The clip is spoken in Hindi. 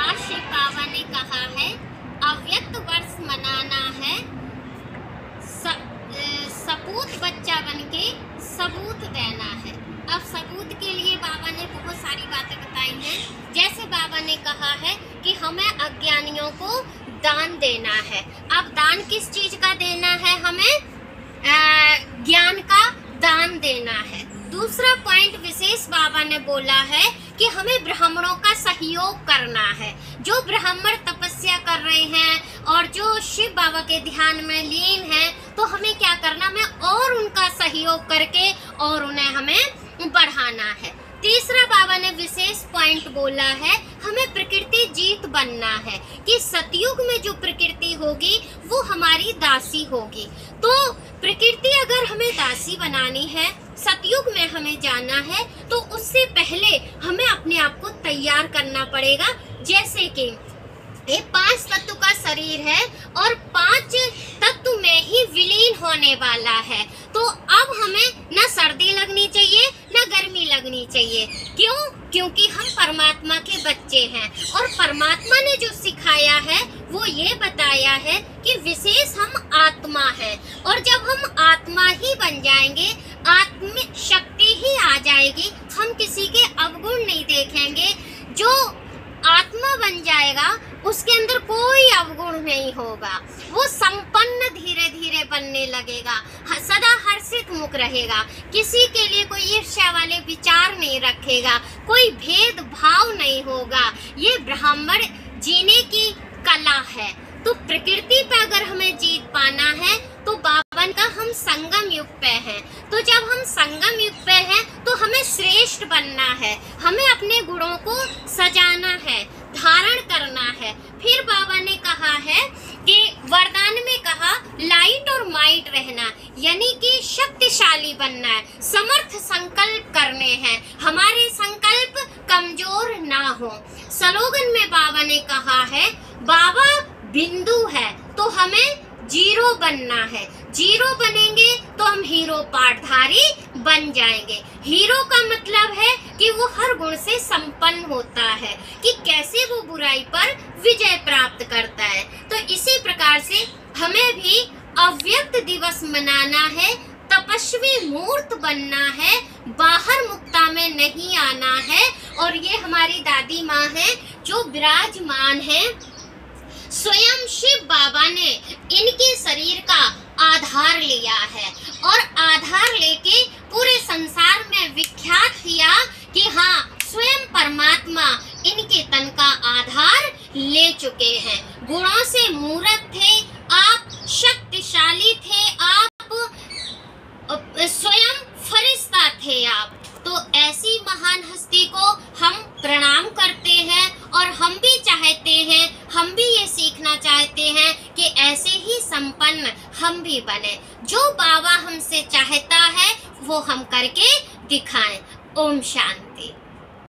आज शिव बाबा ने कहा है अव्यक्त वर्ष मनाना है, सपूत बच्चा बनके सबूत देना है। अब सबूत के लिए बाबा ने बहुत सारी बातें बताई हैं। जैसे बाबा ने कहा है कि हमें अज्ञानियों को दान देना है। अब दान किस चीज का देना है? हमें ज्ञान का दान देना है। दूसरा पॉइंट विशेष बाबा ने बोला है कि हमें ब्राह्मणों का सहयोग करना है। जो ब्राह्मण तपस्या कर रहे हैं और जो शिव बाबा के ध्यान में लीन है, तो हमें क्या करना है? और उनका सहयोग करके और उन्हें हमें बढ़ाना है। तीसरा बाबा ने विशेष पॉइंट बोला है, हमें प्रकृति जीत बनना है कि सतयुग में जो प्रकृति होगी वो हमारी दासी होगी। तो प्रकृति अगर हमें दासी बनानी है, सतयुग में हमें जाना है, तो उससे पहले हमें अपने आप को तैयार करना पड़ेगा। जैसे कि ये 5 तत्व का शरीर है और 5 तत्व में ही विलीन होने वाला है। तो अब हमें न सर्दी लगनी चाहिए न गर्मी लगनी चाहिए। क्यों? क्योंकि हम परमात्मा के बच्चे हैं और परमात्मा ने जो सिखाया है वो ये बताया है कि विशेष हम आत्मा है। और जब हम आत्मा ही बन जाएंगे, आत्म शक्ति ही आ जाएगी, हम किसी के अवगुण नहीं देखेंगे। जो आत्मा बन जाएगा उसके अंदर कोई अवगुण नहीं होगा, वो संपन्न धीरे धीरे बनने लगेगा, सदा हर्षित मुख रहेगा, किसी के लिए कोई ईर्ष्या वाले विचार नहीं रखेगा, कोई भेदभाव नहीं होगा। ये ब्राह्मण जीने की कला है। तो प्रकृति पे अगर हमें जीत पाना है तो बाबा का हम संगम युग पे हैं। तो जब हम संगम युग पे हैं तो हमें श्रेष्ठ बनना है, हमें अपने गुणों को सजाना है, धारण करना है। फिर बाबा ने कहा है कि वरदान में कहा लाइट और माइट रहना, यानी कि शक्तिशाली बनना है, समर्थ संकल्प करने हैं, हमारे संकल्प कमजोर ना हो। स्लोगन में बाबा ने कहा है बाबा बिंदु है तो हमें जीरो बनना है, जीरो बनेंगे तो हम हीरो पाठधारी बन जाएंगे। हीरो का मतलब है कि वो हर गुण से संपन्न होता है, कि कैसे वो बुराई पर विजय प्राप्त करता है। तो इसी प्रकार से हमें भी अव्यक्त दिवस मनाना है, तपस्वी मूर्त बनना है, बाहर मुक्ता में नहीं आना है। और ये हमारी दादी माँ है जो विराजमान है, स्वयं शिव बाबा ने इनके शरीर का आधार लिया है और आधार लेके पूरे संसार में विख्यात किया कि हाँ, स्वयं परमात्मा इनके तन का आधार ले चुके हैं। गुणों से मूर्त थे आप, शक्तिशाली थे आप, स्वयं फरिश्ता थे आप। तो ऐसी महान हस्ती को हम प्रणाम करते हैं और हम भी चाहते हैं, हम भी ये सीखना चाहते हैं कि ऐसे ही संपन्न हम भी बने। जो बाबा हमसे चाहता है वो हम करके दिखाएं। ओम शांति।